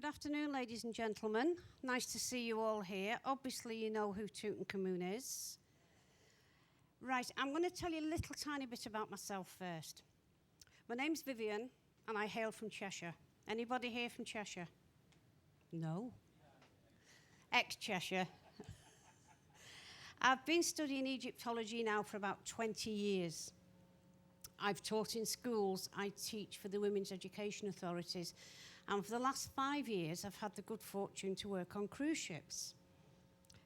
Good afternoon, ladies and gentlemen. Nice to see you all here. Obviously, you know who Tutankhamun is. Right, I'm going to tell you a little tiny bit about myself first. My name's Vivianne, and I hail from Cheshire. Anybody here from Cheshire? No? Ex-Cheshire. I've been studying Egyptology now for about 20 years. I've taught in schools, I teach for the Women's Education Authorities, and for the last 5 years I've had the good fortune to work on cruise ships.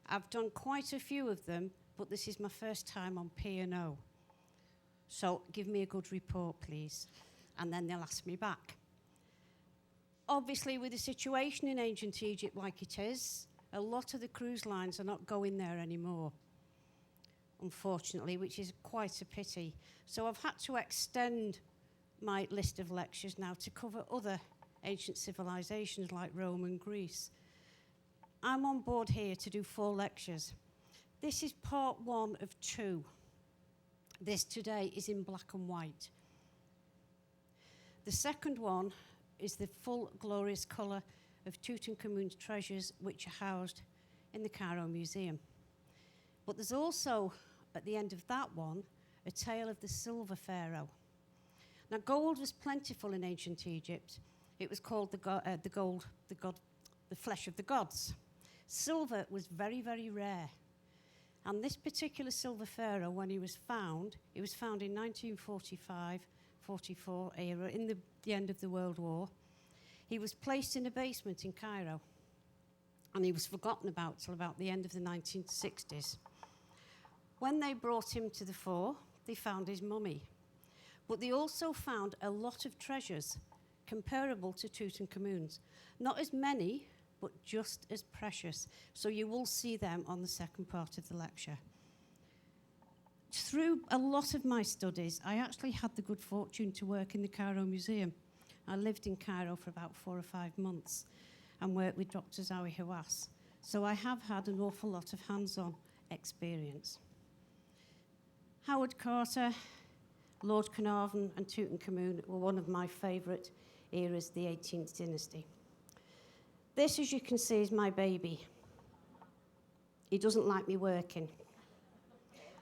I've done quite a few of them, but this is my first time on P&O. So give me a good report, please, and then they'll ask me back. Obviously, with the situation in ancient Egypt like it is, a lot of the cruise lines are not going there anymore, unfortunately, which is quite a pity. So I've had to extend my list of lectures now to cover other ancient civilizations like Rome and Greece. I'm on board here to do 4 lectures. This is part 1 of 2. This today is in black and white. The second one is the full glorious colour of Tutankhamun's treasures, which are housed in the Cairo Museum. But there's also, at the end of that one, a tale of the silver pharaoh. Now, gold was plentiful in ancient Egypt. It was called the flesh of the gods. Silver was very, very rare. And this particular silver pharaoh, when he was found in 1945, 44 era, in the end of the World War. He was placed in a basement in Cairo, and he was forgotten about till about the end of the 1960s. When they brought him to the fore, they found his mummy. But they also found a lot of treasures comparable to Tutankhamun's. Not as many, but just as precious. So you will see them on the second part of the lecture. Through a lot of my studies, I actually had the good fortune to work in the Cairo Museum. I lived in Cairo for about 4 or 5 months and worked with Dr. Zawi Hawass. So I have had an awful lot of hands-on experience. Howard Carter, Lord Carnarvon and Tutankhamun were one of my favourite eras, the 18th dynasty. This, as you can see, is my baby. He doesn't like me working.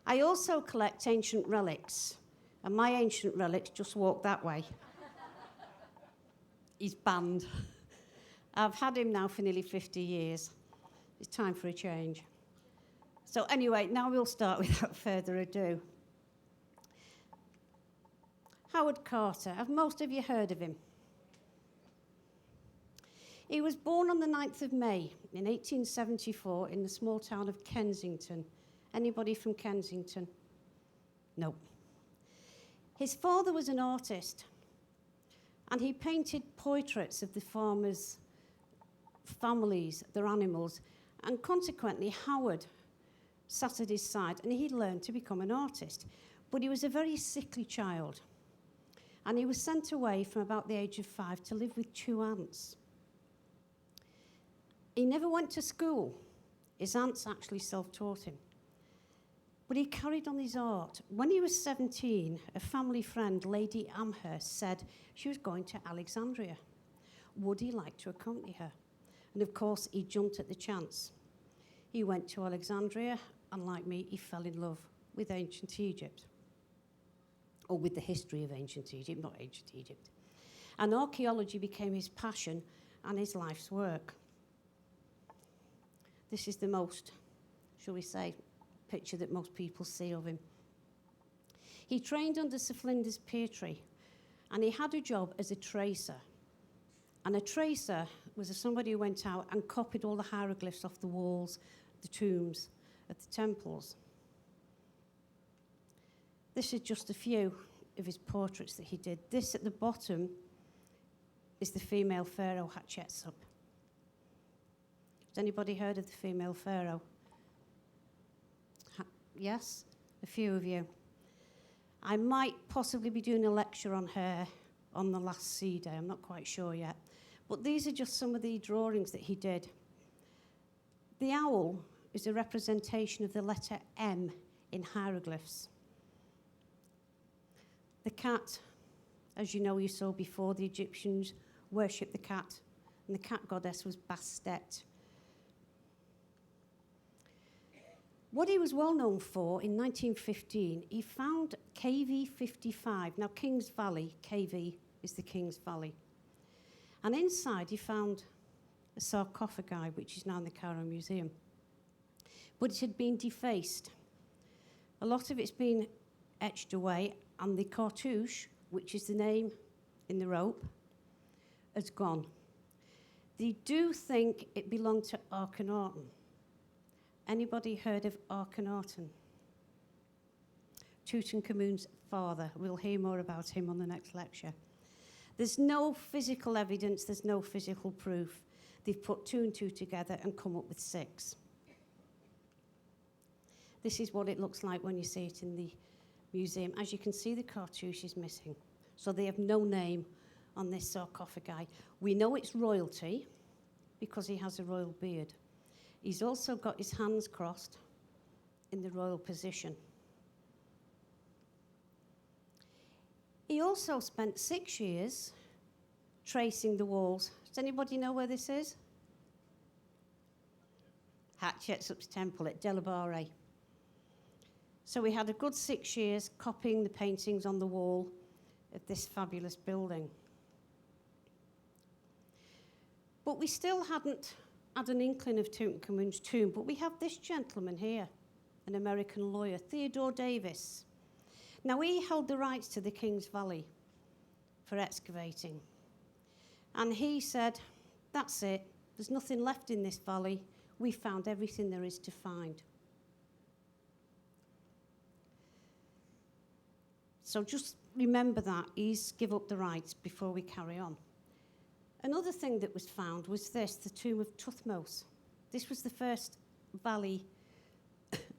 I also collect ancient relics, and my ancient relics just walk that way. He's banned. I've had him now for nearly 50 years. It's time for a change. So anyway, now we'll start without further ado. Howard Carter, have most of you heard of him? He was born on the 9th of May in 1874 in the small town of Kensington. Anybody from Kensington? No. His father was an artist, and he painted portraits of the farmers' families, their animals, and consequently Howard sat at his side and he learned to become an artist. But he was a very sickly child, and he was sent away from about the age of 5 to live with 2 aunts. He never went to school. His aunts actually self-taught him. But he carried on his art. When he was 17, a family friend, Lady Amherst, said she was going to Alexandria. Would he like to accompany her? And of course, he jumped at the chance. He went to Alexandria, and like me, he fell in love with ancient Egypt. Or with the history of ancient Egypt, not ancient Egypt. And archaeology became his passion and his life's work. This is the most, shall we say, picture that most people see of him. He trained under Sir Flinders Petrie, and he had a job as a tracer. And a tracer was somebody who went out and copied all the hieroglyphs off the walls, the tombs, at the temples. This is just a few of his portraits that he did. This at the bottom is the female pharaoh Hatshepsut. Has anybody heard of the female pharaoh? Yes? A few of you. I might possibly be doing a lecture on her on the last sea day. I'm not quite sure yet. But these are just some of the drawings that he did. The owl is a representation of the letter M in hieroglyphs. The cat, as you know, you saw before, the Egyptians worshipped the cat and the cat goddess was Bastet. What he was well known for, in 1915, he found KV 55. Now, King's Valley, KV is the King's Valley. And inside he found a sarcophagi, which is now in the Cairo Museum. But it had been defaced. A lot of it's been etched away, and the cartouche, which is the name in the rope, has gone. They do think it belonged to Akhenaten. Anybody heard of Akhenaten? Tutankhamun's father. We'll hear more about him on the next lecture. There's no physical evidence, there's no physical proof. They've put 2 and 2 together and come up with 6. This is what it looks like when you see it in the museum. As you can see, the cartouche is missing. So they have no name on this sarcophagi. We know it's royalty because he has a royal beard. He's also got his hands crossed in the royal position. He also spent 6 years tracing the walls. Does anybody know where this is? Hatshepsut's temple at Delabare. So we had a good 6 years copying the paintings on the wall of this fabulous building. But we still hadn't had an inkling of Tutankhamun's tomb, but we have this gentleman here, an American lawyer, Theodore Davis. Now, he held the rights to the King's Valley for excavating. And he said, that's it, there's nothing left in this valley. We found everything there is to find. So just remember that, he's give up the rights before we carry on. Another thing that was found was this, the tomb of Tuthmos. This was the first valley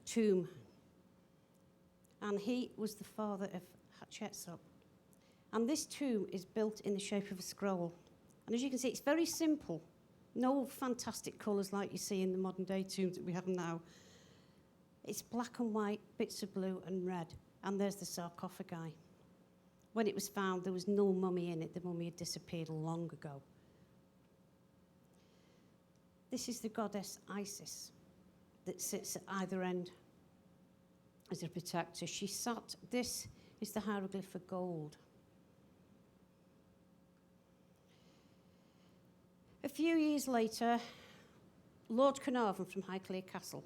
tomb. And he was the father of Hatshepsut. And this tomb is built in the shape of a scroll. And as you can see, it's very simple. No fantastic colours like you see in the modern day tombs that we have now. It's black and white, bits of blue and red. And there's the sarcophagi. When it was found, there was no mummy in it. The mummy had disappeared long ago. This is the goddess Isis that sits at either end as a protector. She sat, this is the hieroglyph for gold. A few years later, Lord Carnarvon from Highclere Castle.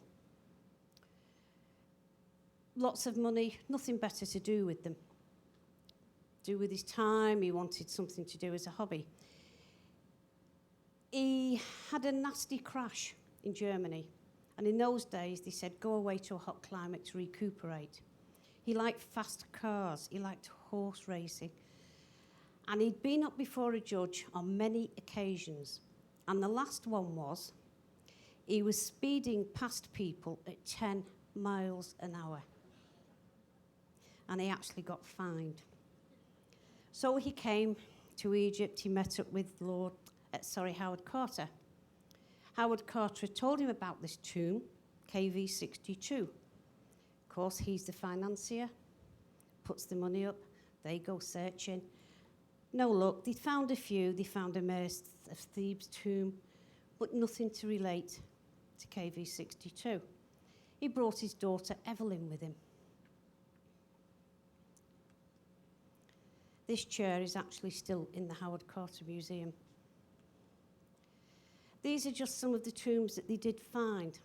Lots of money, nothing better to do with them. Do with his time, he wanted something to do as a hobby. He had a nasty crash in Germany, and in those days they said go away to a hot climate to recuperate. He liked fast cars, he liked horse racing, and he'd been up before a judge on many occasions, and the last one was he was speeding past people at 10 miles an hour, and he actually got fined. So he came to Egypt, he met up with Howard Carter. Howard Carter told him about this tomb, KV 62. Of course, he's the financier, puts the money up, they go searching. No luck, they found a few, they found a Mayor of Thebes tomb, but nothing to relate to KV 62. He brought his daughter Evelyn with him. This chair is actually still in the Howard Carter Museum. These are just some of the tombs that they did find.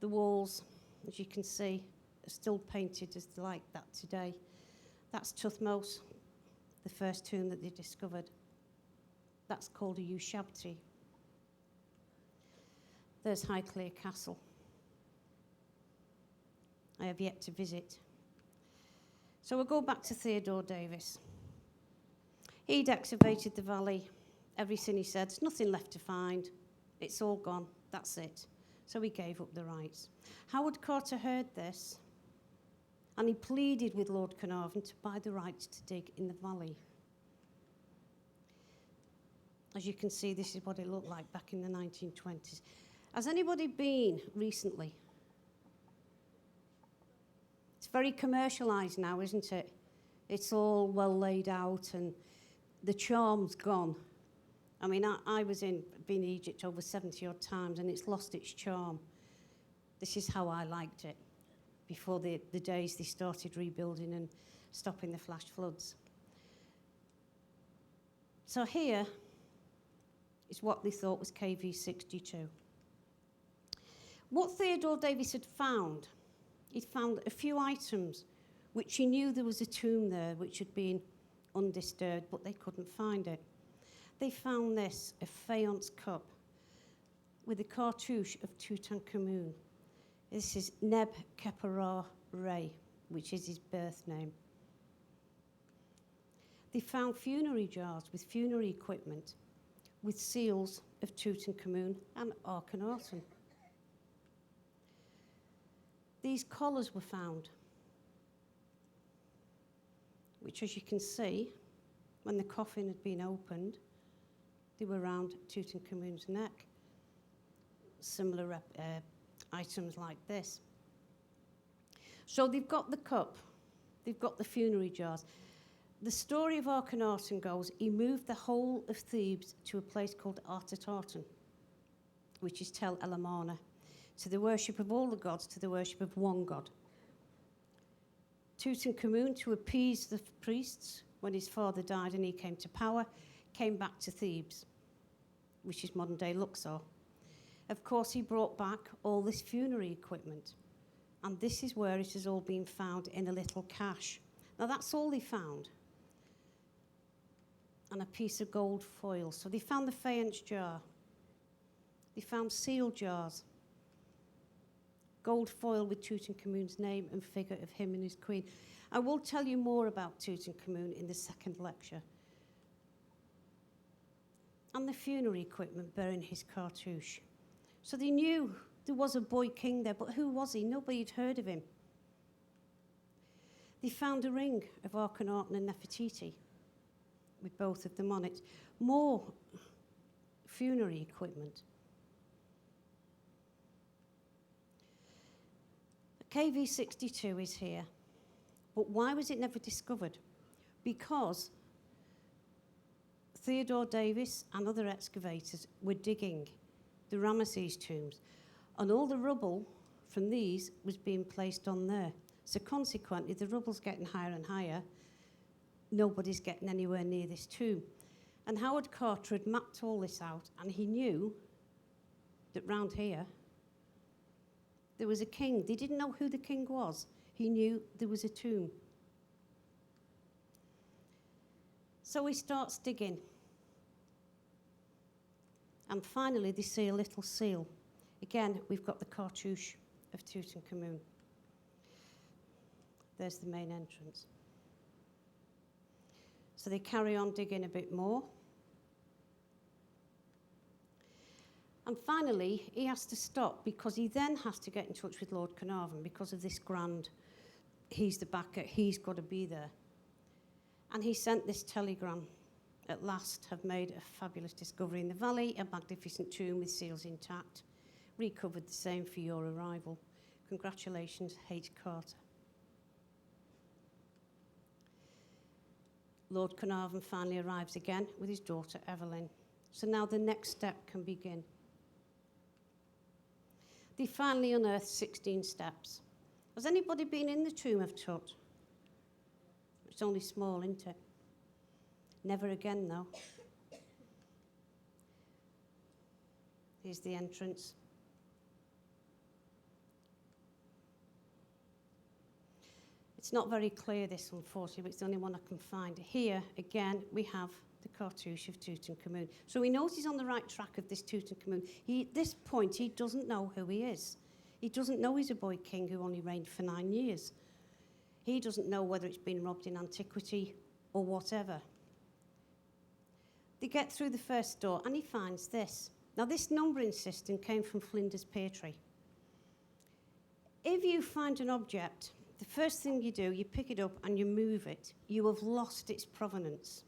The walls, as you can see, are still painted as like that today. That's Tuthmos, the first tomb that they discovered. That's called a Ushabti. There's Highclere Castle. I have yet to visit. So we'll go back to Theodore Davis. He'd excavated the valley. Everything he said, there's nothing left to find. It's all gone. That's it. So he gave up the rights. Howard Carter heard this, and he pleaded with Lord Carnarvon to buy the rights to dig in the valley. As you can see, this is what it looked like back in the 1920s. Has anybody been recently? It's very commercialised now, isn't it? It's all well laid out and the charm's gone. I mean, been in Egypt over 70 odd times, and it's lost its charm. This is how I liked it before the days they started rebuilding and stopping the flash floods. So here is what they thought was KV62. What Theodore Davis had found, he'd found a few items which he knew there was a tomb there which had been undisturbed, but they couldn't find it. They found this, a faience cup with a cartouche of Tutankhamun. This is Neb-Khepera-Re, which is his birth name. They found funerary jars with funerary equipment, with seals of Tutankhamun and Akhenaten. These collars were found, which, as you can see, when the coffin had been opened, they were around Tutankhamun's neck. Similar items like this. So they've got the cup, they've got the funerary jars. The story of Akhenaten goes, he moved the whole of Thebes to a place called Artatartan, which is Tel El Amarna, to the worship of all the gods, to the worship of one god. Tutankhamun, to appease the priests when his father died and he came to power, came back to Thebes, which is modern-day Luxor. Of course, he brought back all this funerary equipment, and this is where it has all been found in a little cache. Now, that's all they found, and a piece of gold foil. So they found the faience jar. They found seal jars, gold foil with Tutankhamun's name and figure of him and his queen. I will tell you more about Tutankhamun in the second lecture. And the funerary equipment bearing his cartouche. So they knew there was a boy king there, but who was he? Nobody had heard of him. They found a ring of Akhenaten and Nefertiti with both of them on it. More funerary equipment. KV62 is here, but why was it never discovered? Because Theodore Davis and other excavators were digging the Ramesses tombs, and all the rubble from these was being placed on there. So consequently, the rubble's getting higher and higher. Nobody's getting anywhere near this tomb. And Howard Carter had mapped all this out, and he knew that round here there was a king. They didn't know who the king was. He knew there was a tomb. So he starts digging. And finally, they see a little seal. Again, we've got the cartouche of Tutankhamun. There's the main entrance. So they carry on digging a bit more. And finally, he has to stop because he then has to get in touch with Lord Carnarvon because of this grand, he's the backer, he's got to be there. And he sent this telegram. At last have made a fabulous discovery in the valley, a magnificent tomb with seals intact. Recovered the same for your arrival. Congratulations, H. Carter. Lord Carnarvon finally arrives again with his daughter Evelyn. So now the next step can begin. They finally unearthed 16 steps. Has anybody been in the tomb of Tut? It's only small, isn't it? Never again, though. Here's the entrance. It's not very clear, this, unfortunately, but it's the only one I can find. Here, again, we have the cartouche of Tutankhamun. So he knows he's on the right track of this Tutankhamun. At this point, he doesn't know who he is. He doesn't know he's a boy king who only reigned for 9 years. He doesn't know whether it's been robbed in antiquity or whatever. They get through the first door, and he finds this. Now, this numbering system came from Flinders Petrie. If you find an object, the first thing you do, you pick it up and you move it. You have lost its provenance.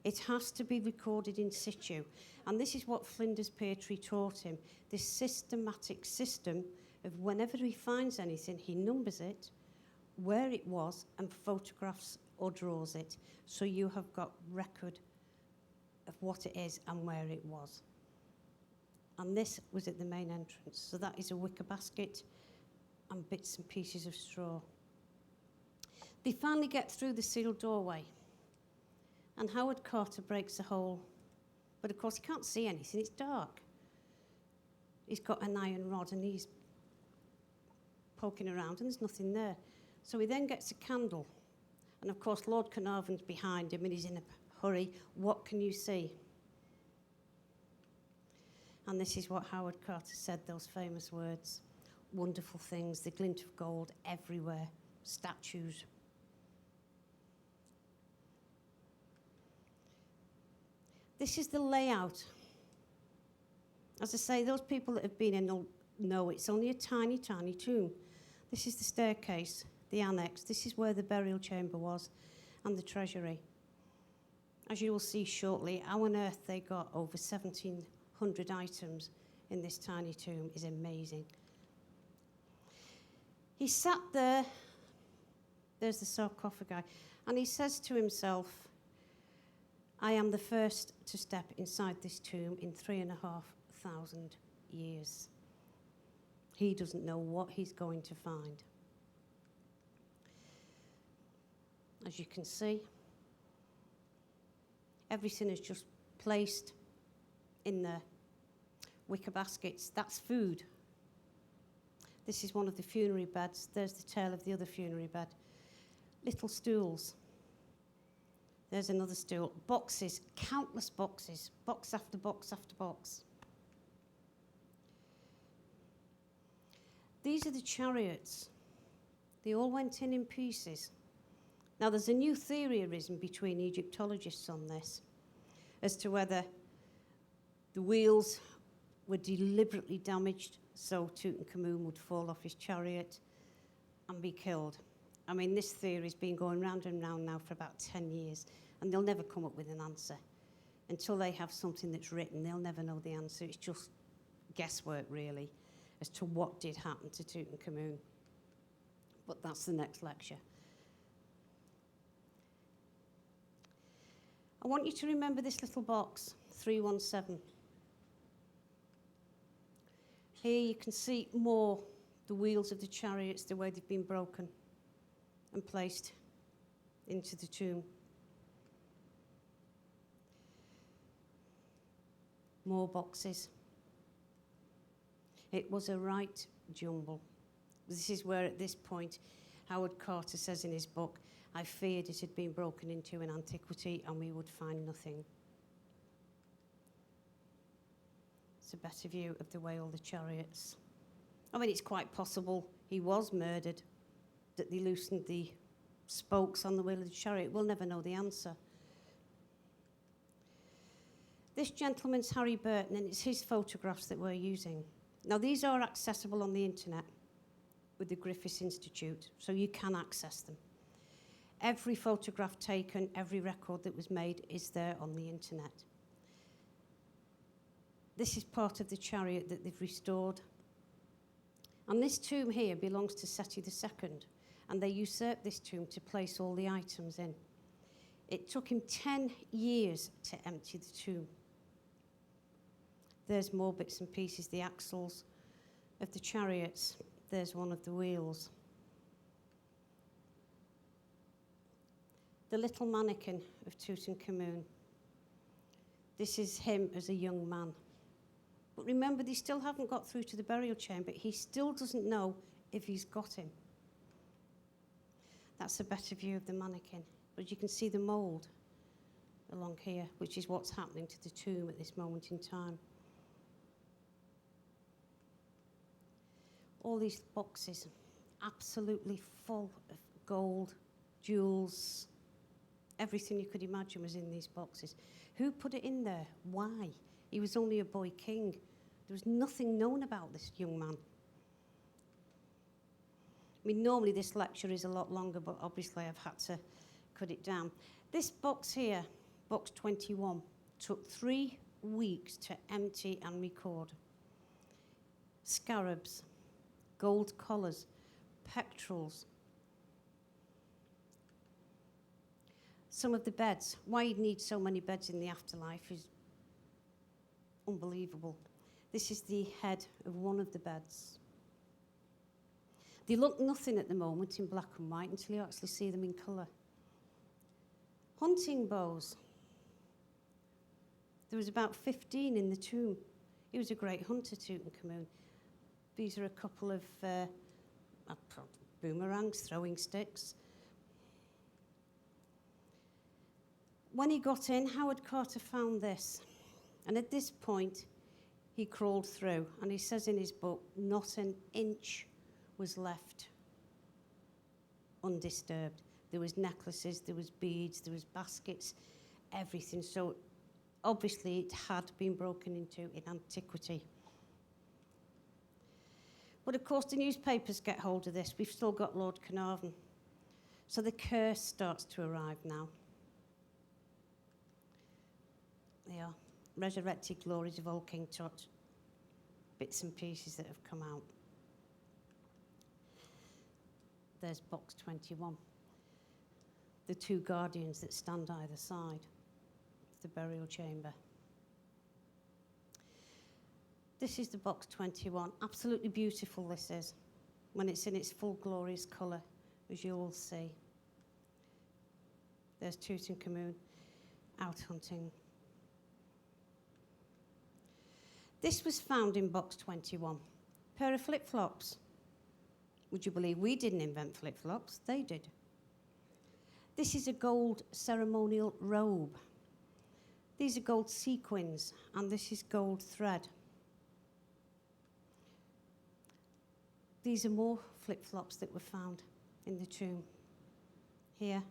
It has to be recorded in situ. And this is what Flinders Petrie taught him, this systematic system of whenever he finds anything, he numbers it, where it was, and photographs or draws it. So you have got record of what it is and where it was. And this was at the main entrance. So that is a wicker basket and bits and pieces of straw. They finally get through the sealed doorway, and Howard Carter breaks the hole. But of course, he can't see anything, it's dark. He's got an iron rod and he's poking around and there's nothing there. So he then gets a candle. And of course, Lord Carnarvon's behind him and he's in a hurry. What can you see? And this is what Howard Carter said, those famous words. Wonderful things, the glint of gold everywhere, statues. This is the layout. As I say, those people that have been in will know it's only a tiny, tiny tomb. This is the staircase, the annex. This is where the burial chamber was and the treasury. As you will see shortly, how on earth they got over 1,700 items in this tiny tomb is amazing. He sat there, there's the sarcophagi, and he says to himself, I am the first to step inside this tomb in 3,500 years. He doesn't know what he's going to find. As you can see, everything is just placed in the wicker baskets. That's food. This is one of the funerary beds. There's the tail of the other funerary bed. Little stools. There's another stool. Boxes, countless boxes, box after box after box. These are the chariots. They all went in pieces. Now, there's a new theory arisen between Egyptologists on this as to whether the wheels were deliberately damaged so Tutankhamun would fall off his chariot and be killed. I mean, this theory's been going round and round now for about 10 years, and they'll never come up with an answer. Until they have something that's written, they'll never know the answer. It's just guesswork, really, as to what did happen to Tutankhamun. But that's the next lecture. I want you to remember this little box, 317. Here you can see more the wheels of the chariots, the way they've been broken and placed into the tomb. More boxes. It was a right jumble. This is where, at this point, Howard Carter says in his book, I feared it had been broken into in antiquity and we would find nothing. It's a better view of the way all the chariots. I mean, it's quite possible he was murdered, that they loosened the spokes on the wheel of the chariot. We'll never know the answer. This gentleman's Harry Burton, and it's his photographs that we're using. Now, these are accessible on the internet with the Griffiths Institute, so you can access them. Every photograph taken, every record that was made is there on the internet. This is part of the chariot that they've restored. And this tomb here belongs to Seti II, and they usurped this tomb to place all the items in. It took him 10 years to empty the tomb. There's more bits and pieces, the axles of the chariots. There's one of the wheels. The little mannequin of Tutankhamun. This is him as a young man. But remember, they still haven't got through to the burial chamber. He still doesn't know if he's got him. That's a better view of the mannequin. But you can see the mould along here, which is what's happening to the tomb at this moment in time. All these boxes, absolutely full of gold, jewels, everything you could imagine was in these boxes. Who put it in there? Why? He was only a boy king. There was nothing known about this young man. I mean, normally this lecture is a lot longer, but obviously I've had to cut it down. This box here, box 21, took 3 weeks to empty and record. Scarabs, gold collars, pectorals. some of the beds. Why you'd need so many beds in the afterlife is unbelievable. This is the head of one of the beds. They look nothing at the moment in black and white until you actually see them in colour. Hunting bows. There was about 15 in the tomb. He was a great hunter, Tutankhamun. These are a couple of boomerangs, throwing sticks. When he got in, Howard Carter found this. And at this point, he crawled through. And he says in his book, not an inch was left undisturbed. There was necklaces, there was beads, there was baskets, everything. So obviously it had been broken into in antiquity. But of course the newspapers get hold of this. We've still got Lord Carnarvon. So the curse starts to arrive now. They are resurrected glories of old King Tut. Bits and pieces that have come out. There's box 21. The two guardians that stand either side of the burial chamber. This is the box 21. Absolutely beautiful this is, when it's in its full glorious colour, as you all see. There's Tutankhamun out hunting. This was found in box 21. Pair of flip-flops. Would you believe we didn't invent flip-flops? They did. This is a gold ceremonial robe. These are gold sequins, and this is gold thread. These are more flip-flops that were found in the tomb here,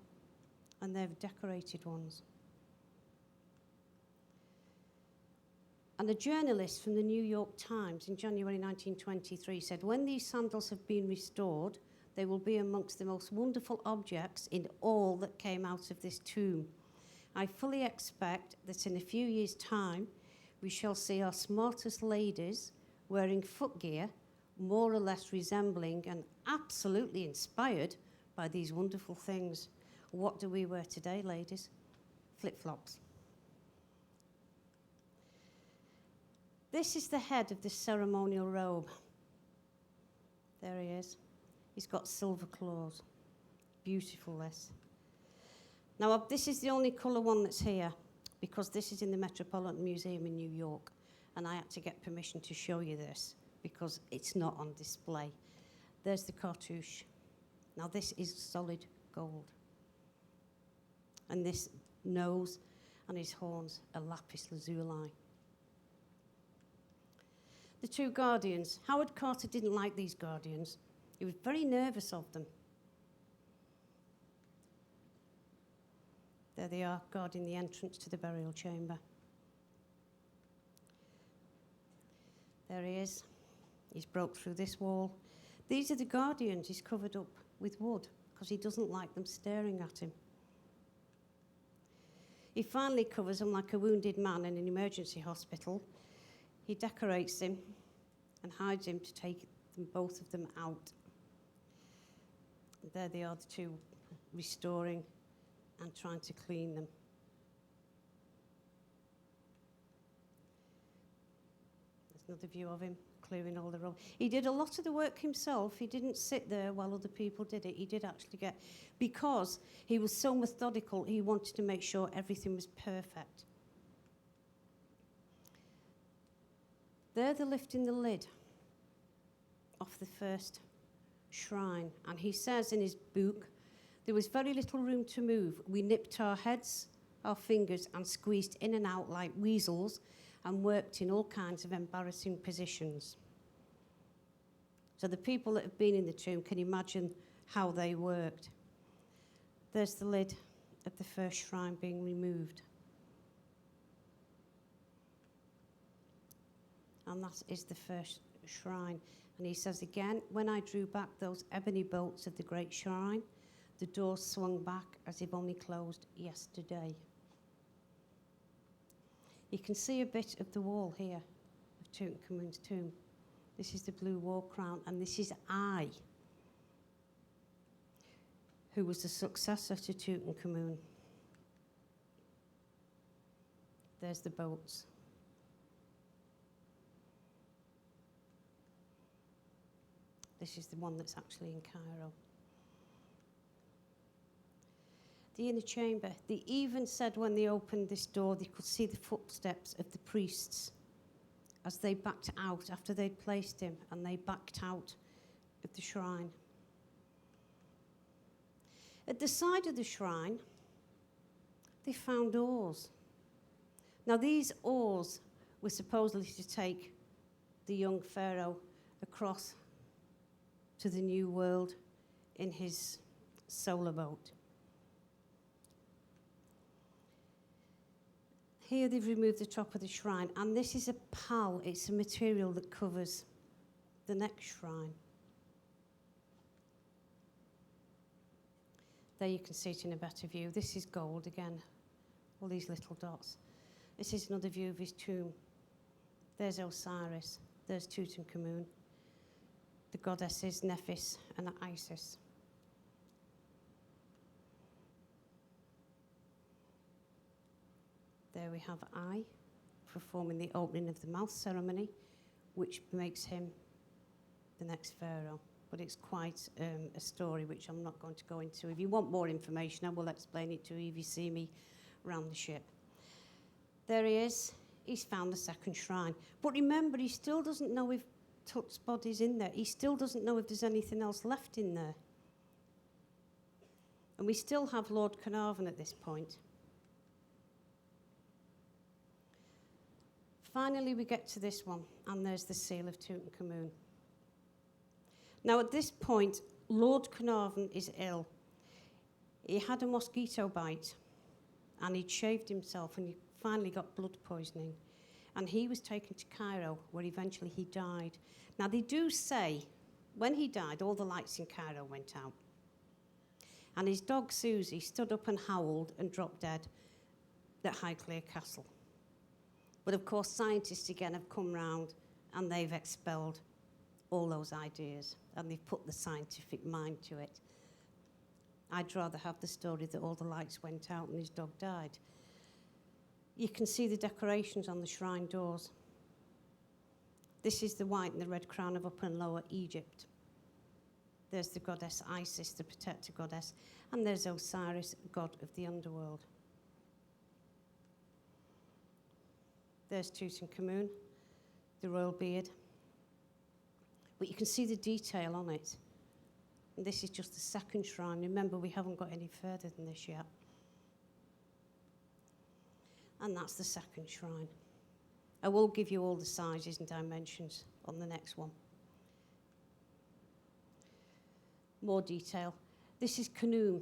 and they're decorated ones. And a journalist from the New York Times in January 1923 said, when these sandals have been restored, they will be amongst the most wonderful objects in all that came out of this tomb. I fully expect that in a few years' time, we shall see our smartest ladies wearing footgear, more or less resembling and absolutely inspired by these wonderful things. What do we wear today, ladies? Flip-flops. This is the head of the ceremonial robe. There he is. He's got silver claws. Beautiful, this. Now, this is the only colour one that's here, because this is in the Metropolitan Museum in New York, and I had to get permission to show you this, because it's not on display. There's the cartouche. Now, this is solid gold. And this nose and his horns are lapis lazuli. The two guardians. Howard Carter didn't like these guardians. He was very nervous of them. There they are, guarding the entrance to the burial chamber. There he is. He's broke through this wall. These are the guardians. He's covered up with wood because he doesn't like them staring at him. He finally covers them like a wounded man in an emergency hospital. He decorates him and hides him to take them, both of them out. And there they are, the two restoring and trying to clean them. There's another view of him clearing all the rubble. He did a lot of the work himself. He didn't sit there while other people did it. He did actually get, because he was so methodical, he wanted to make sure everything was perfect. There they're lifting the lid off the first shrine. And he says in his book, there was very little room to move. We nipped our heads, our fingers, and squeezed in and out like weasels and worked in all kinds of embarrassing positions. So the people that have been in the tomb can imagine how they worked. There's the lid of the first shrine being removed. And that is the first shrine. And he says again, when I drew back those ebony bolts of the great shrine, the door swung back as if only closed yesterday. You can see a bit of the wall here of Tutankhamun's tomb. This is the blue war crown, and this is Ai, who was the successor to Tutankhamun. There's the boats. This is the one that's actually in Cairo. The inner chamber. They even said when they opened this door, they could see the footsteps of the priests as they backed out after they'd placed him, and they backed out of the shrine. At the side of the shrine, they found oars. Now, these oars were supposedly to take the young pharaoh across to the new world in his solar boat. Here they've removed the top of the shrine, and this is a pal. It's a material that covers the next shrine. There you can see it in a better view. This is gold again, all these little dots. This is another view of his tomb. There's Osiris, there's Tutankhamun, the goddesses Nephis and Isis. There we have I performing the opening of the mouth ceremony, which makes him the next pharaoh. But it's quite a story which I'm not going to go into. If you want more information, I will explain it to you if you see me around the ship. There he is. He's found the second shrine. But remember, he still doesn't know if Tut's body's in there. He still doesn't know if there's anything else left in there. And we still have Lord Carnarvon at this point. Finally, we get to this one, and there's the seal of Tutankhamun. Now, at this point, Lord Carnarvon is ill. He had a mosquito bite, and he'd shaved himself, and he finally got blood poisoning. And he was taken to Cairo, where eventually he died. Now, they do say, when he died, all the lights in Cairo went out. And his dog, Susie, stood up and howled and dropped dead at Highclere Castle. But of course, scientists again have come round and they've expelled all those ideas and they've put the scientific mind to it. I'd rather have the story that all the lights went out and his dog died. You can see the decorations on the shrine doors. This is the white and the red crown of Upper and Lower Egypt. There's the goddess Isis, the protector goddess, and there's Osiris, god of the underworld. There's Tutankhamun, the royal beard. But you can see the detail on it. And this is just the second shrine. Remember, we haven't got any further than this yet. And that's the second shrine. I will give you all the sizes and dimensions on the next one. More detail. This is Khnum,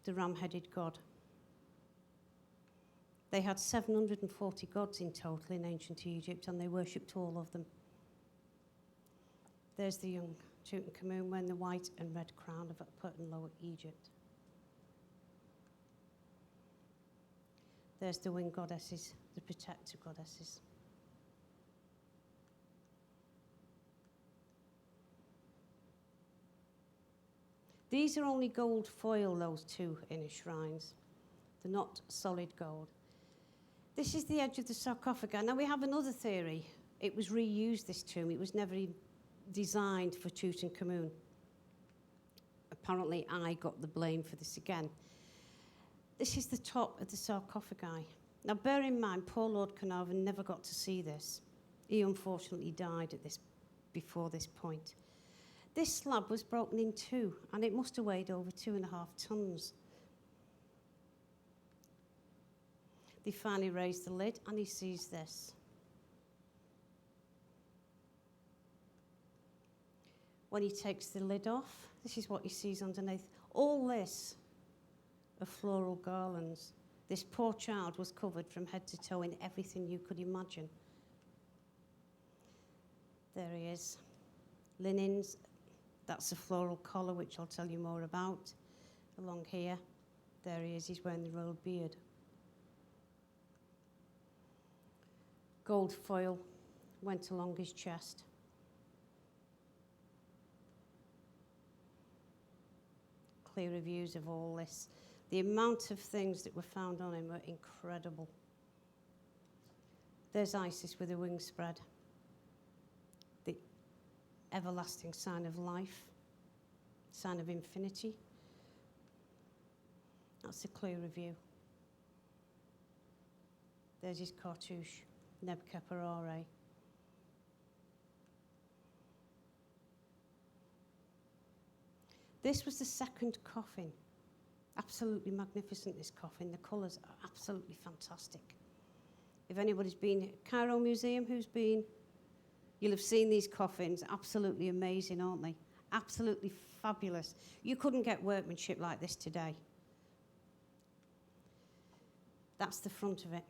the ram-headed god. They had 740 gods in total in ancient Egypt, and they worshipped all of them. There's the young Tutankhamun wearing the white and red crown of Upper and Lower Egypt. There's the winged goddesses, the protector goddesses. These are only gold foil, those two inner shrines. They're not solid gold. This is the edge of the sarcophagi. Now, we have another theory. It was reused, this tomb. It was never designed for Tutankhamun. Apparently, I got the blame for this again. This is the top of the sarcophagi. Now, bear in mind, poor Lord Carnarvon never got to see this. He unfortunately died before this point. This slab was broken in two, and it must have weighed over 2.5 tons. They finally raised the lid, and he sees this. When he takes the lid off, this is what he sees underneath. All this are floral garlands. This poor child was covered from head to toe in everything you could imagine. There he is. Linens, that's a floral collar, which I'll tell you more about. Along here, there he is, he's wearing the royal beard. Gold foil went along his chest. Clearer views of all this. The amount of things that were found on him were incredible. There's Isis with her wings spread. The everlasting sign of life, sign of infinity. That's a clearer view. There's his cartouche, Nebuchadnezzar. This was the second coffin. Absolutely magnificent, this coffin. The colours are absolutely fantastic. If anybody's been at Cairo Museum, who's been, you'll have seen these coffins. Absolutely amazing, aren't they? Absolutely fabulous. You couldn't get workmanship like this today. That's the front of it,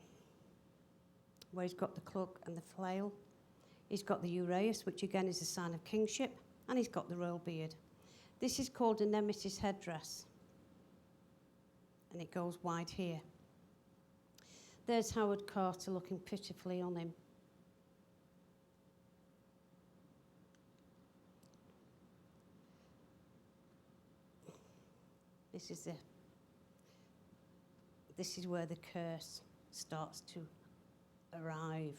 where he's got the cloak and the flail. He's got the uraeus, which again is a sign of kingship, and he's got the royal beard. This is called a nemesis headdress, and it goes wide here. There's Howard Carter looking pitifully on him. This is where the curse starts to arrive.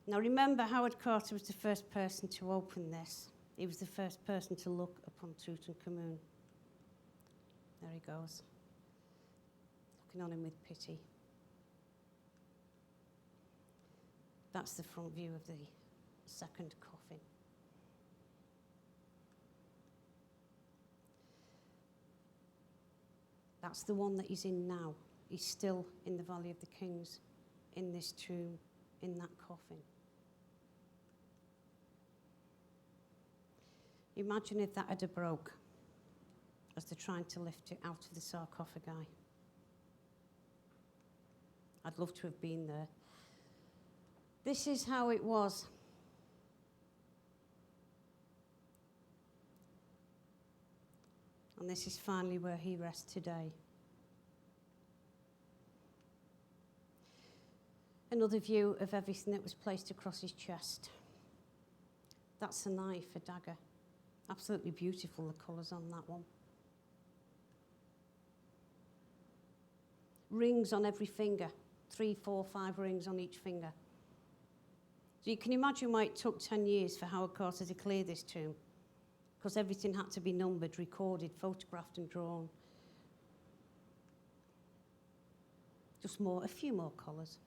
Now remember, Howard Carter was the first person to open this. He was the first person to look upon Tutankhamun. There he goes, looking on him with pity. That's the front view of the second coffin. That's the one that he's in now. He's still in the Valley of the Kings, in this tomb, in that coffin. Imagine if that had broke as they're trying to lift it out of the sarcophagi. I'd love to have been there. This is how it was. And this is finally where he rests today. Another view of everything that was placed across his chest. That's a knife, a dagger. Absolutely beautiful, the colours on that one. Rings on every finger. 3, 4, 5 rings on each finger. So you can imagine why it took 10 years for Howard Carter to clear this tomb. Because everything had to be numbered, recorded, photographed and drawn. Just a few more colours.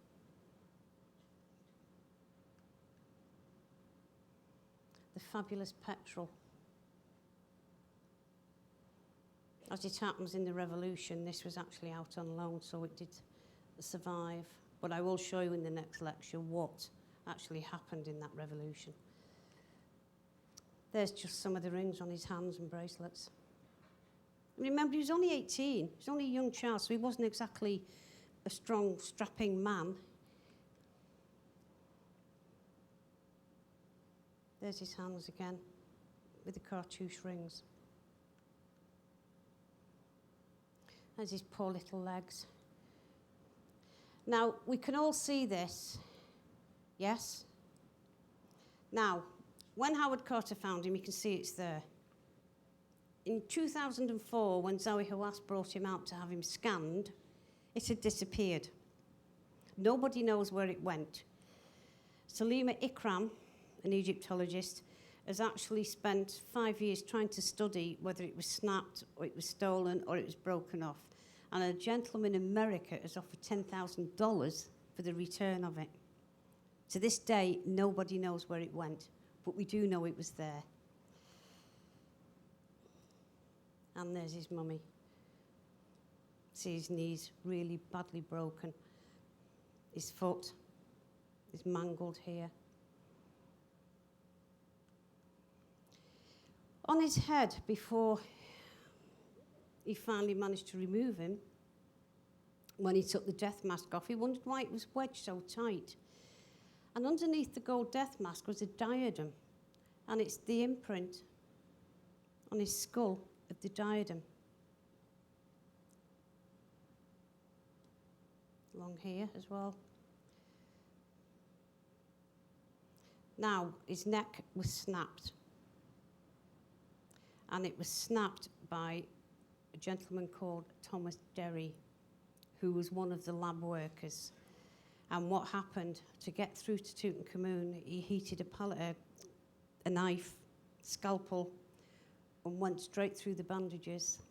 The fabulous petrel. As it happens in the revolution, this was actually out on loan, so it did survive. But I will show you in the next lecture what actually happened in that revolution. There's just some of the rings on his hands and bracelets. Remember, he was only 18. He was only a young child, so he wasn't exactly a strong, strapping man. There's his hands again, with the cartouche rings. There's his poor little legs. Now, we can all see this, yes? Now, when Howard Carter found him, you can see it's there. In 2004, when Zoe Hawass brought him out to have him scanned, it had disappeared. Nobody knows where it went. Salima Ikram, an Egyptologist, has actually spent 5 years trying to study whether it was snapped or it was stolen or it was broken off. And a gentleman in America has offered $10,000 for the return of it. To this day, nobody knows where it went, but we do know it was there. And there's his mummy. See his knees really badly broken. His foot is mangled here. On his head, before he finally managed to remove him, when he took the death mask off, he wondered why it was wedged so tight. And underneath the gold death mask was a diadem, and it's the imprint on his skull of the diadem. Along here as well. Now, his neck was snapped. And it was snapped by a gentleman called Thomas Derry, who was one of the lab workers. And what happened, to get through to Tutankhamun, he heated a knife, scalpel, and went straight through the bandages.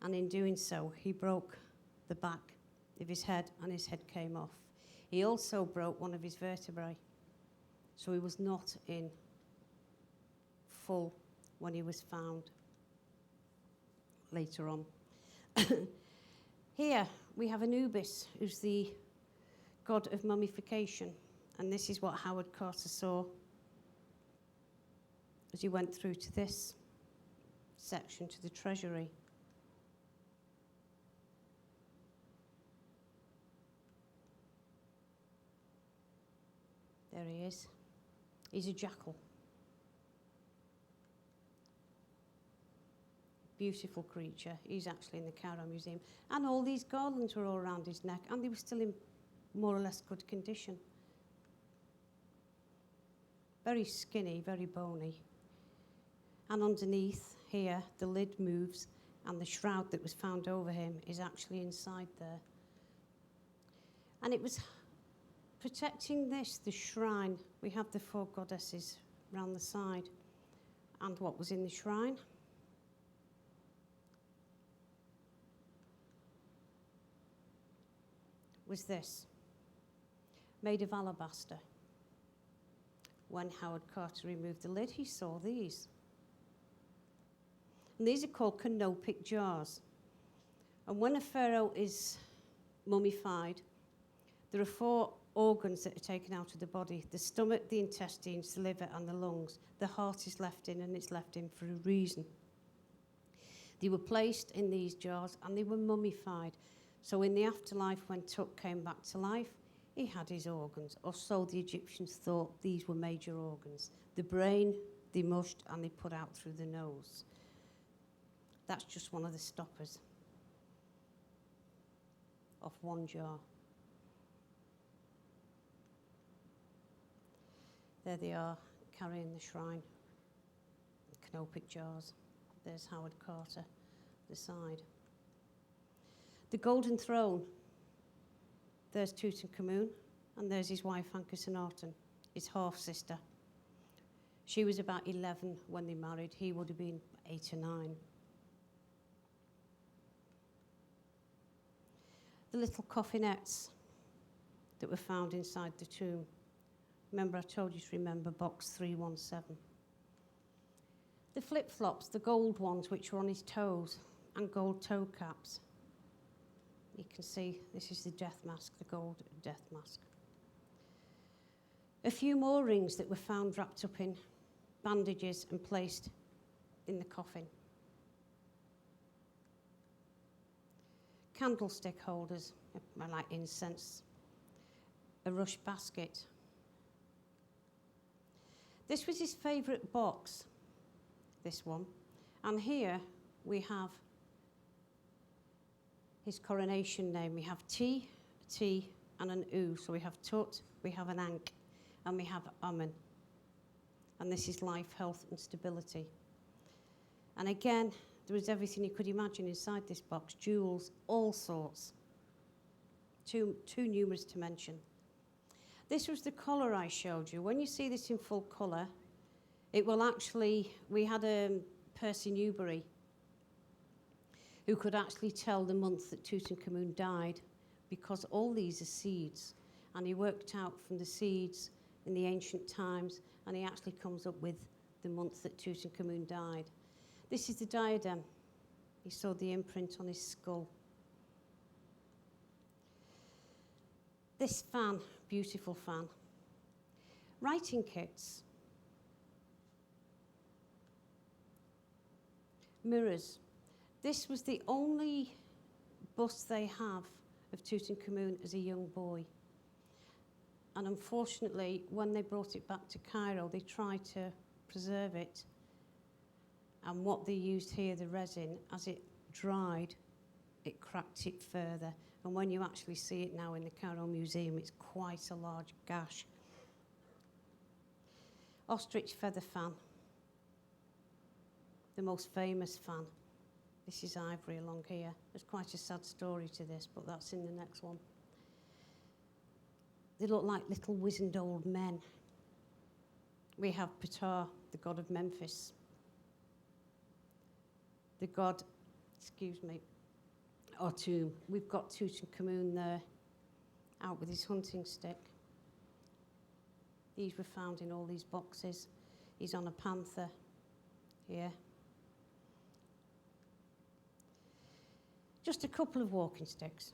And in doing so, he broke the back of his head, and his head came off. He also broke one of his vertebrae, so he was not in full when he was found later on. Here we have Anubis, who's the god of mummification, and this is what Howard Carter saw as he went through to this section, to the treasury. There he is. He's a jackal. Beautiful creature. He's actually in the Cairo Museum. And all these garlands were all around his neck, and they were still in more or less good condition. Very skinny, very bony. And underneath here, the lid moves, and the shroud that was found over him is actually inside there. And it was protecting this, the shrine. We have the 4 goddesses round the side. And what was in the shrine? Was this, made of alabaster. When Howard Carter removed the lid, he saw these. And these are called canopic jars. And when a pharaoh is mummified, there are 4 organs that are taken out of the body: the stomach, the intestines, the liver, and the lungs. The heart is left in, and it's left in for a reason. They were placed in these jars, and they were mummified. So in the afterlife, when Tut came back to life, he had his organs, or so the Egyptians thought these were major organs. The brain, they mushed, and they put out through the nose. That's just one of the stoppers of one jar. There they are, carrying the shrine, the canopic jars. There's Howard Carter, the side. The golden throne, there's Tutankhamun, and there's his wife, Ankhesenaten, his half-sister. She was about 11 when they married. He would have been 8 or 9. The little coffinettes that were found inside the tomb. Remember, I told you to remember box 317. The flip-flops, the gold ones, which were on his toes, and gold toe caps. You can see this is the death mask, the gold death mask. A few more rings that were found wrapped up in bandages and placed in the coffin. Candlestick holders, like incense. A rush basket. This was his favourite box, this one. And here we have his coronation name. We have T, a T, and an U. So we have Tut, we have an Ankh, and we have Amun. And this is life, health, and stability. And again, there was everything you could imagine inside this box. Jewels, all sorts. Too numerous to mention. This was the colour I showed you. When you see this in full colour, it will actually, we had Percy Newberry, who could actually tell the month that Tutankhamun died, because all these are seeds. And he worked out from the seeds in the ancient times, and he actually comes up with the month that Tutankhamun died. This is the diadem. You saw the imprint on his skull. This fan, beautiful fan. Writing kits. Mirrors. This was the only bust they have of Tutankhamun as a young boy. And unfortunately, when they brought it back to Cairo, they tried to preserve it. And what they used here, the resin, as it dried, it cracked it further. And when you actually see it now in the Cairo Museum, it's quite a large gash. Ostrich feather fan, the most famous fan This is ivory along here. There's quite a sad story to this, but that's in the next one. They look like little wizened old men. We have Ptah, the god of Memphis. The god, or tomb. We've got Tutankhamun there, out with his hunting stick. These were found in all these boxes. He's on a panther here. Just a couple of walking sticks.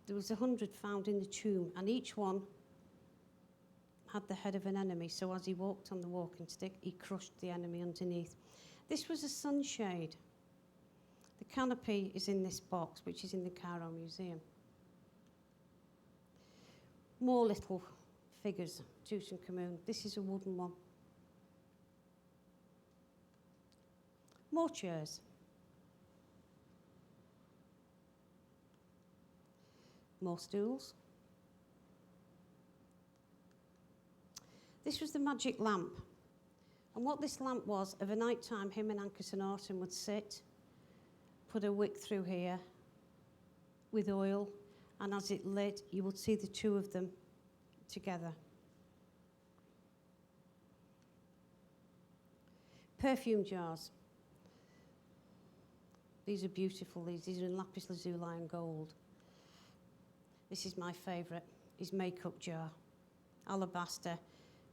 There was 100 found in the tomb, and each one had the head of an enemy, so as he walked on the walking stick, he crushed the enemy underneath. This was a sunshade. The canopy is in this box, which is in the Cairo Museum. More little figures, Tutankhamun. This is a wooden one. More chairs. More stools. This was the magic lamp. And what this lamp was, of a night time, him and Ankhesenaten would sit, put a wick through here with oil, and as it lit, you would see the two of them together. Perfume jars. These are beautiful. These are in lapis lazuli and gold. This is my favourite, his makeup jar. Alabaster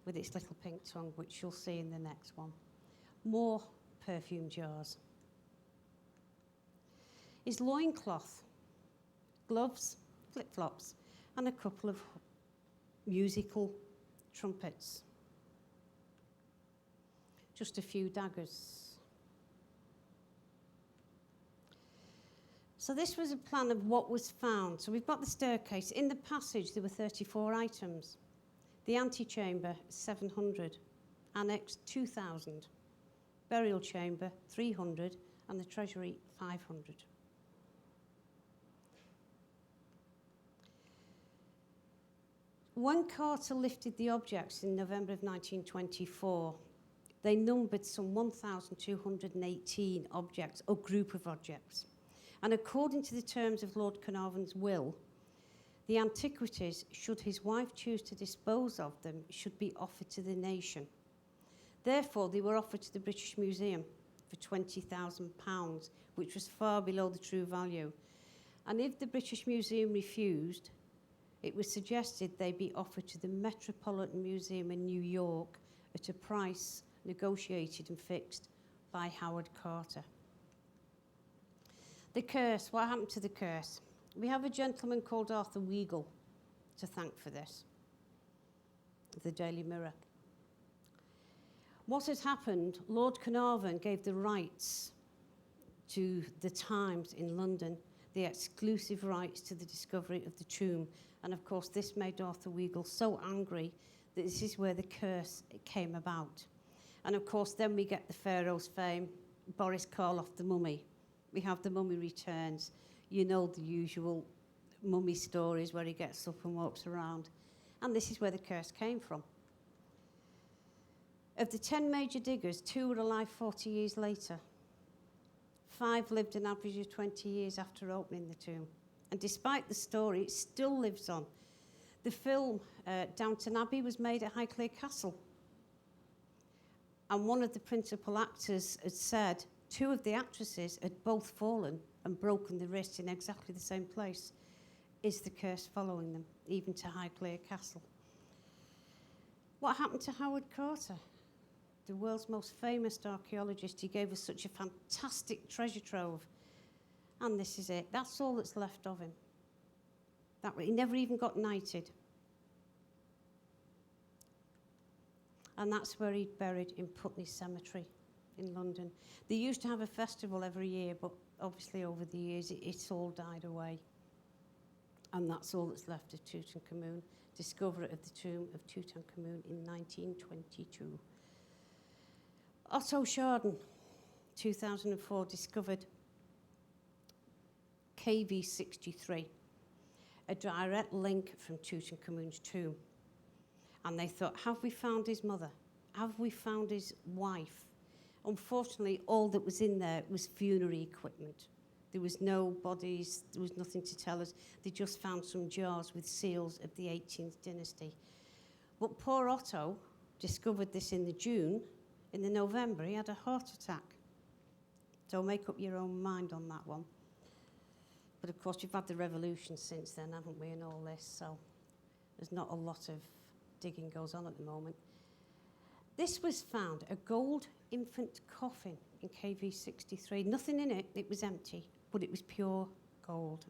with its little pink tongue, which you'll see in the next one. More perfume jars. His loincloth, gloves, flip-flops, and a couple of musical trumpets. Just a few daggers. So this was a plan of what was found. So we've got the staircase. In the passage, there were 34 items. The antechamber, 700. Annex, 2,000. Burial chamber, 300. And the treasury, 500. When Carter lifted the objects in November of 1924, they numbered some 1,218 objects, or group of objects. And according to the terms of Lord Carnarvon's will, the antiquities, should his wife choose to dispose of them, should be offered to the nation. Therefore, they were offered to the British Museum for £20,000, which was far below the true value. And if the British Museum refused, it was suggested they be offered to the Metropolitan Museum in New York at a price negotiated and fixed by Howard Carter. The curse, what happened to the curse? We have a gentleman called Arthur Weigel to thank for this, the Daily Mirror. What had happened, Lord Carnarvon gave the rights to the Times in London, the exclusive rights to the discovery of the tomb. And of course, this made Arthur Weigel so angry that this is where the curse came about. And of course, then we get the Pharaoh's fame, Boris Karloff, the mummy. We have the mummy returns. You know the usual mummy stories where he gets up and walks around. And this is where the curse came from. Of the 10 major diggers, 2 were alive 40 years later. 5 lived an average of 20 years after opening the tomb. And despite the story, it still lives on. The film Downton Abbey was made at Highclere Castle. And one of the principal actors had said 2 of the actresses had both fallen and broken the wrist in exactly the same place. Is the curse following them, even to Highclere Castle? What happened to Howard Carter? The world's most famous archaeologist. He gave us such a fantastic treasure trove. And this is it. That's all that's left of him. He never even got knighted. And that's where he's buried, in Putney Cemetery in London. They used to have a festival every year, but obviously over the years it's all died away. And that's all that's left of Tutankhamun, discoverer of the tomb of Tutankhamun in 1922. Otto Scharden, 2004, discovered KV63, a direct link from Tutankhamun's tomb. And they thought, have we found his mother? Have we found his wife? Unfortunately, all that was in there was funerary equipment. There was no bodies, there was nothing to tell us. They just found some jars with seals of the 18th dynasty. But poor Otto discovered this in the June. In the November, he had a heart attack. So make up your own mind on that one. But of course, we've had the revolution since then, haven't we, and all this, so there's not a lot of digging goes on at the moment. This was found, a gold infant coffin in KV 63. Nothing in it, it was empty, but it was pure gold.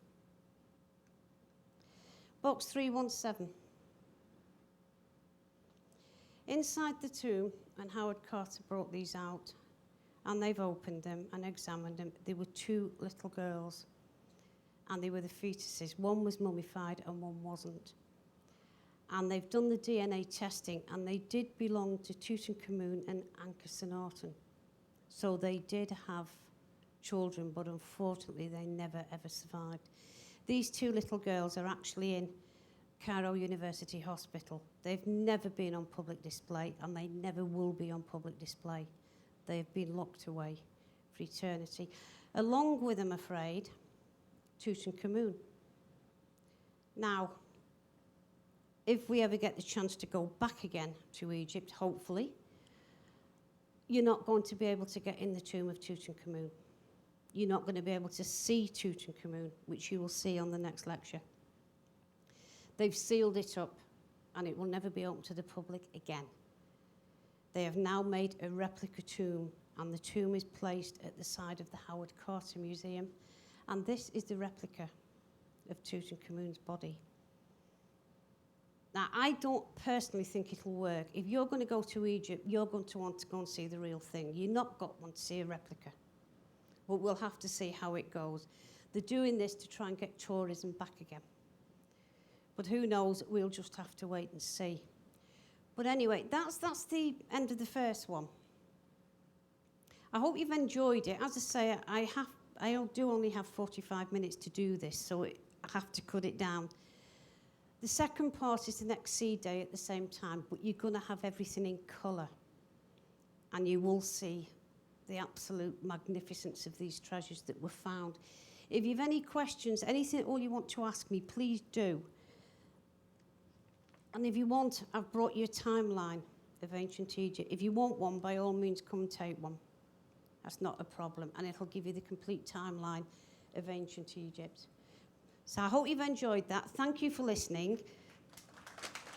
Box 317. Inside the tomb, and Howard Carter brought these out, and they've opened them and examined them, there were two little girls, and they were the fetuses. One was mummified and one wasn't. And they've done the DNA testing, and they did belong to Tutankhamun and Akhenaten. So they did have children, but unfortunately they never ever survived. These two little girls are actually in Cairo University Hospital. They've never been on public display, and they never will be on public display. They've been locked away for eternity. Along with, I'm afraid, Tutankhamun. Now, if we ever get the chance to go back again to Egypt, hopefully, you're not going to be able to get in the tomb of Tutankhamun. You're not going to be able to see Tutankhamun, which you will see on the next lecture. They've sealed it up, and it will never be open to the public again. They have now made a replica tomb, and the tomb is placed at the side of the Howard Carter Museum, and this is the replica of Tutankhamun's body. Now, I don't personally think it'll work. If you're going to go to Egypt, you're going to want to go and see the real thing. You're not going to want to see a replica. But we'll have to see how it goes. They're doing this to try and get tourism back again. But who knows, we'll just have to wait and see. But anyway, that's the end of the first one. I hope you've enjoyed it. As I say, I do only have 45 minutes to do this, so I have to cut it down. The second part is the next seed day at the same time, but you're going to have everything in colour. And you will see the absolute magnificence of these treasures that were found. If you've any questions, anything all you want to ask me, please do. And if you want, I've brought you a timeline of ancient Egypt. If you want one, by all means, come and take one. That's not a problem. And it'll give you the complete timeline of ancient Egypt. So I hope you've enjoyed that. Thank you for listening.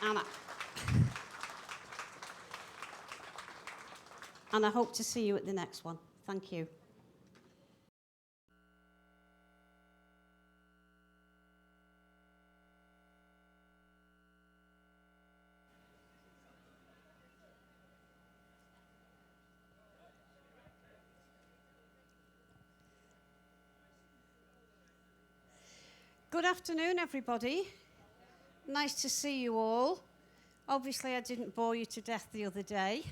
And I hope to see you at the next one. Thank you. Good afternoon, everybody. Nice to see you all. Obviously, I didn't bore you to death the other day.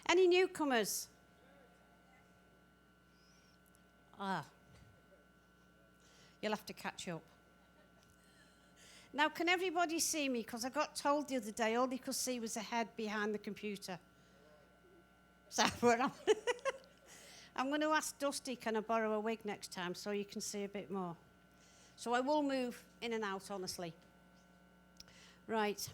Any newcomers? You'll have to catch up. Now, can everybody see me? Because I got told the other day all they could see was a head behind the computer. So I'm going to ask Dusty, can I borrow a wig next time so you can see a bit more? So I will move in and out, honestly. Right.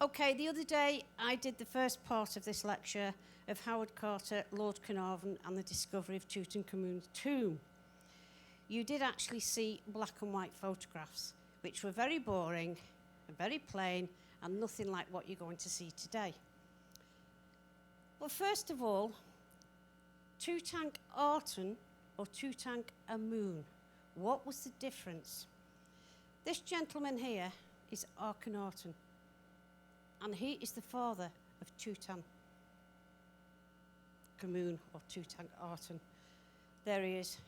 Okay, the other day I did the first part of this lecture of Howard Carter, Lord Carnarvon, and the discovery of Tutankhamun's tomb. You did actually see black and white photographs, which were very boring and very plain and nothing like what you're going to see today. Well, first of all, Tutankhamun or Tutankhamun. What was the difference? This gentleman here is Akhenaten, and he is the father of Tutankhamun or Tutankhaten. There he is.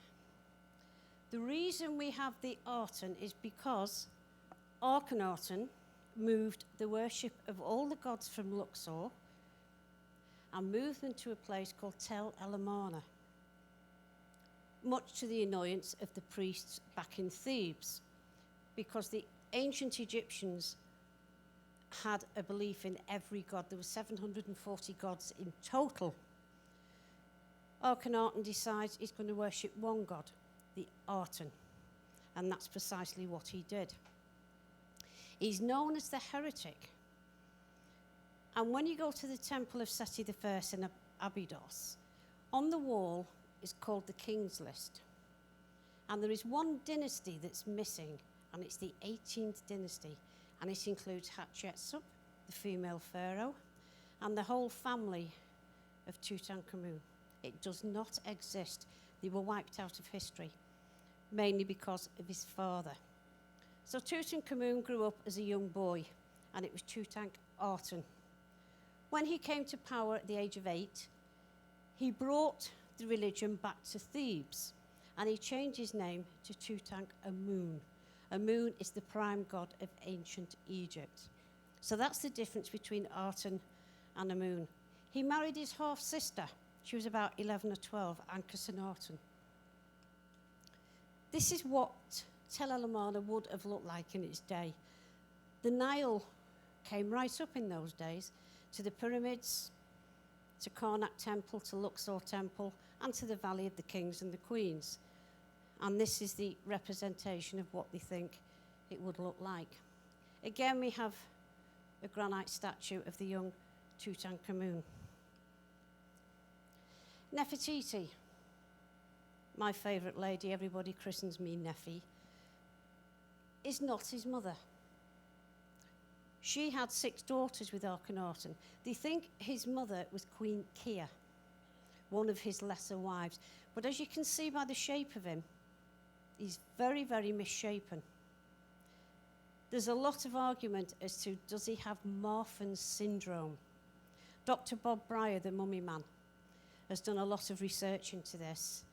The reason we have the Aten is because Akhenaten moved the worship of all the gods from Luxor and moved them to a place called Tel El Amarna, much to the annoyance of the priests back in Thebes, because the ancient Egyptians had a belief in every god. There were 740 gods in total. Akhenaten decides he's going to worship one god, the Aten, and that's precisely what he did. He's known as the heretic. And when you go to the temple of Seti I in Abydos, on the wall is called the King's List. And there is one dynasty that's missing, and it's the 18th dynasty. And it includes Hatshepsut, the female pharaoh, and the whole family of Tutankhamun. It does not exist. They were wiped out of history, mainly because of his father. So Tutankhamun grew up as a young boy, and it was Tutankhaten. When he came to power at the age of 8, he brought the religion back to Thebes, and he changed his name to Tutankhamun. Amun is the prime god of ancient Egypt. So that's the difference between Aten and Amun. He married his half-sister. She was about 11 or 12, Ankhesenaten. This is what Tel El Amarna would have looked like in its day. The Nile came right up in those days to the pyramids, to Karnak Temple, to Luxor Temple, and to the Valley of the Kings and the Queens. And this is the representation of what they think it would look like. Again, we have a granite statue of the young Tutankhamun. Nefertiti, my favourite lady, everybody christens me Nefi, is not his mother. She had 6 daughters with Akhenaten. They think his mother was Queen Kia, one of his lesser wives. But as you can see by the shape of him, he's very, very misshapen. There's a lot of argument as to, does he have Marfan's syndrome? Dr. Bob Breyer, the mummy man, has done a lot of research into this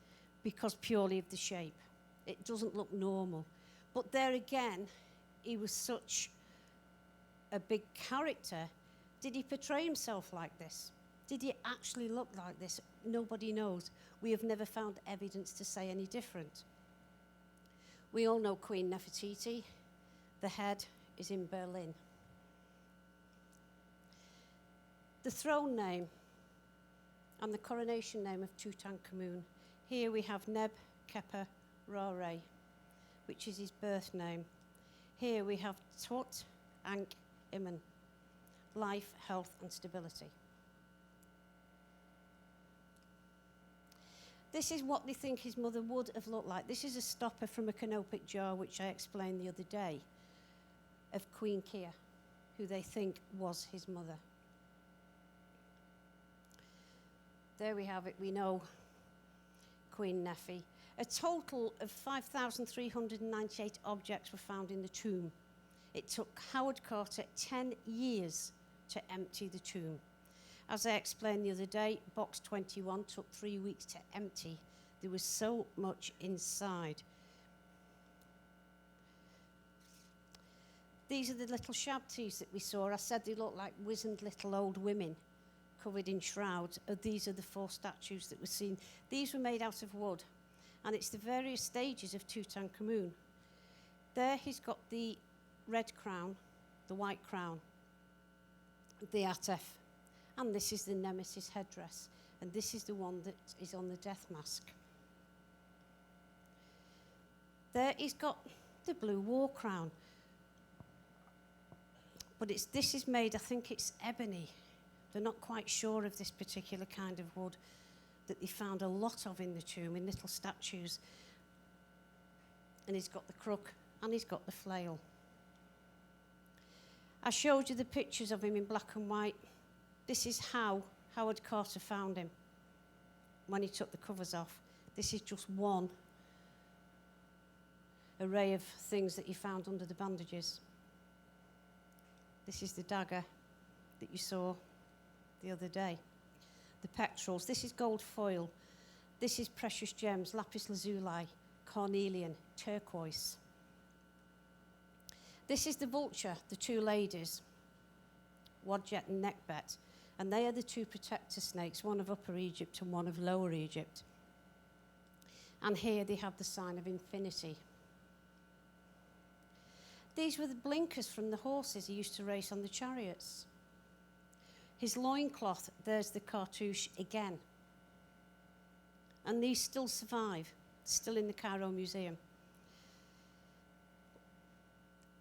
because purely of the shape. It doesn't look normal. But there again, he was such a big character. Did he portray himself like this? Did he actually look like this? Nobody knows. We have never found evidence to say any different. We all know Queen Nefertiti. The head is in Berlin. The throne name and the coronation name of Tutankhamun. Here we have Neb-Keper-Ra-Re, which is his birth name. Here we have Tut-Ankh-Imen, life, health, and stability. This is what they think his mother would have looked like. This is a stopper from a canopic jar, which I explained the other day, of Queen Kia, who they think was his mother. There we have it. We know Queen Nefi. A total of 5,398 objects were found in the tomb. It took Howard Carter 10 years to empty the tomb. As I explained the other day, box 21 took 3 weeks to empty. There was so much inside. These are the little shabtis that we saw. I said they look like wizened little old women covered in shrouds. These are the 4 statues that were seen. These were made out of wood, and it's the various stages of Tutankhamun. There he's got the red crown, the white crown, the atef, and this is the Nemesis headdress, and this is the one that is on the death mask. There he's got the blue war crown, but this is made, I think it's ebony. They're not quite sure of this particular kind of wood that they found a lot of in the tomb, in little statues. And he's got the crook and he's got the flail. I showed you the pictures of him in black and white. This is how Howard Carter found him when he took the covers off. This is just one array of things that he found under the bandages. This is the dagger that you saw the other day. The pectorals. This is gold foil. This is precious gems, lapis lazuli, carnelian, turquoise. This is the vulture, the 2 ladies, Wadjet and Nekbet, and they are the 2 protector snakes, one of Upper Egypt and one of Lower Egypt. And here they have the sign of infinity. These were the blinkers from the horses he used to race on the chariots. His loincloth, there's the cartouche again. And these still survive, still in the Cairo Museum.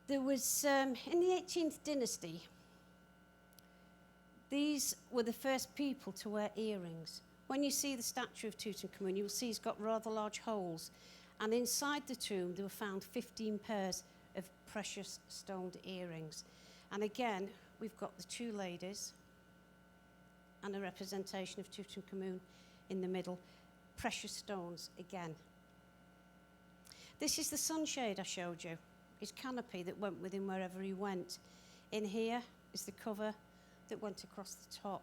There was, in the 18th dynasty, these were the first people to wear earrings. When you see the statue of Tutankhamun, you'll see he's got rather large holes. And inside the tomb, there were found 15 pairs of precious stoned earrings. And again, we've got the two ladies and a representation of Tutankhamun in the middle. Precious stones again. This is the sunshade I showed you, his canopy that went with him wherever he went. In here is the cover that went across the top.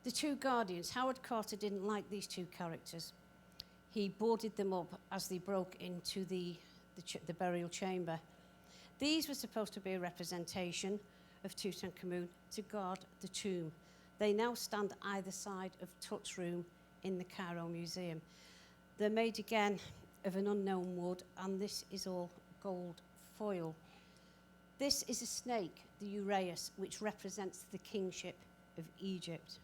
The two guardians, Howard Carter didn't like these two characters. He boarded them up as they broke into the burial chamber. These were supposed to be a representation of Tutankhamun to guard the tomb. They now stand either side of Tut's room in the Cairo Museum. They're made again of an unknown wood, and this is all gold foil. This is a snake, the uraeus, which represents the kingship of Egypt.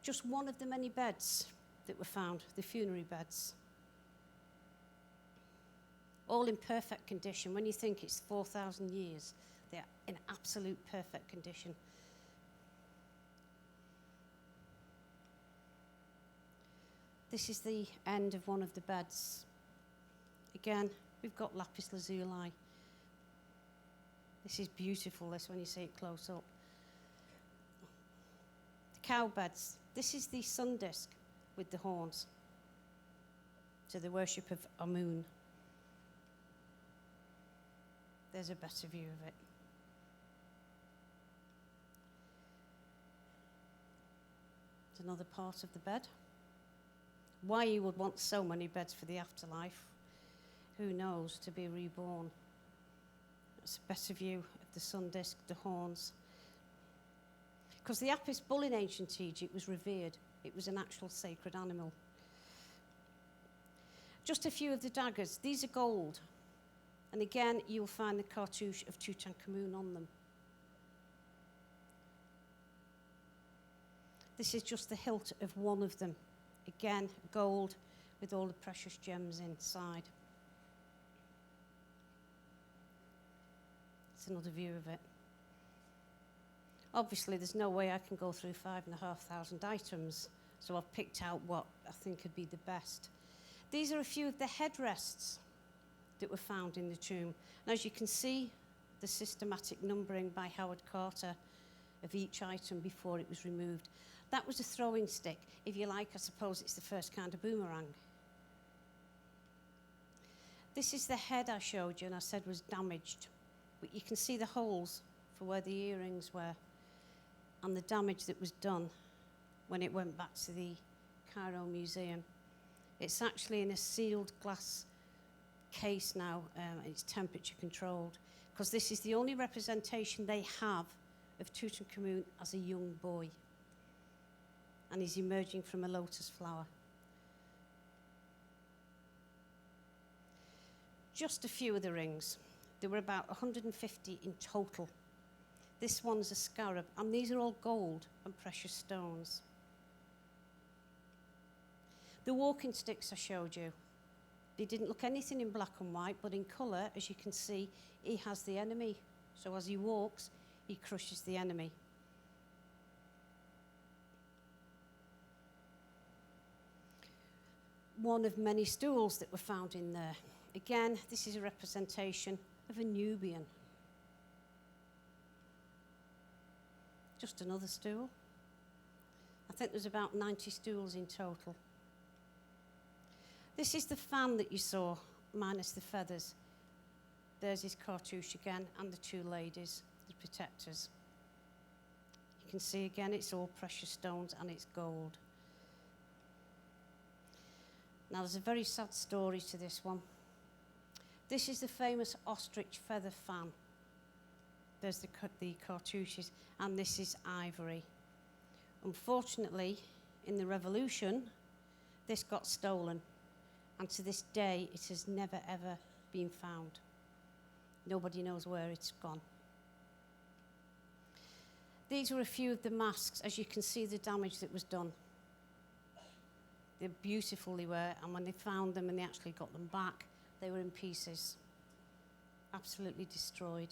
Just one of the many beds that were found, the funerary beds. All in perfect condition. When you think it's 4,000 years, they're in absolute perfect condition. This is the end of one of the beds. Again, we've got lapis lazuli. This is beautiful, this, when you see it close up. The cow beds. This is the sun disk with the horns to the worship of Amun. There's a better view of it. It's another part of the bed. Why you would want so many beds for the afterlife, who knows, to be reborn. It's a better view of the sun disk, the horns. Because the Apis bull in ancient Egypt was revered. It was an actual sacred animal. Just a few of the daggers. These are gold. And again, you'll find the cartouche of Tutankhamun on them. This is just the hilt of one of them. Again, gold with all the precious gems inside. It's another view of it. Obviously, there's no way I can go through 5,500 items, so I've picked out what I think would be the best. These are a few of the headrests that were found in the tomb. And as you can see, the systematic numbering by Howard Carter of each item before it was removed. That was a throwing stick. If you like, I suppose it's the first kind of boomerang. This is the head I showed you and I said was damaged. But you can see the holes for where the earrings were and the damage that was done when it went back to the Cairo Museum. It's actually in a sealed glass case now. It's temperature controlled, because this is the only representation they have of Tutankhamun as a young boy. And he's emerging from a lotus flower. Just a few of the rings. There were about 150 in total. This one's a scarab, and these are all gold and precious stones. The walking sticks I showed you, they didn't look anything in black and white, but in colour, as you can see, he has the enemy. So as he walks, he crushes the enemy. One of many stools that were found in there. Again, this is a representation of a Nubian. Just another stool. I think there's about 90 stools in total. This is the fan that you saw, minus the feathers. There's his cartouche again, and the two ladies, the protectors. You can see again, it's all precious stones and it's gold. Now, there's a very sad story to this one. This is the famous ostrich feather fan. There's the cartouches, and this is ivory. Unfortunately, in the revolution, this got stolen, and to this day, it has never, ever been found. Nobody knows where it's gone. These were a few of the masks. As you can see, the damage that was done. They're beautiful, they were, and when they found them and they actually got them back, they were in pieces. Absolutely destroyed.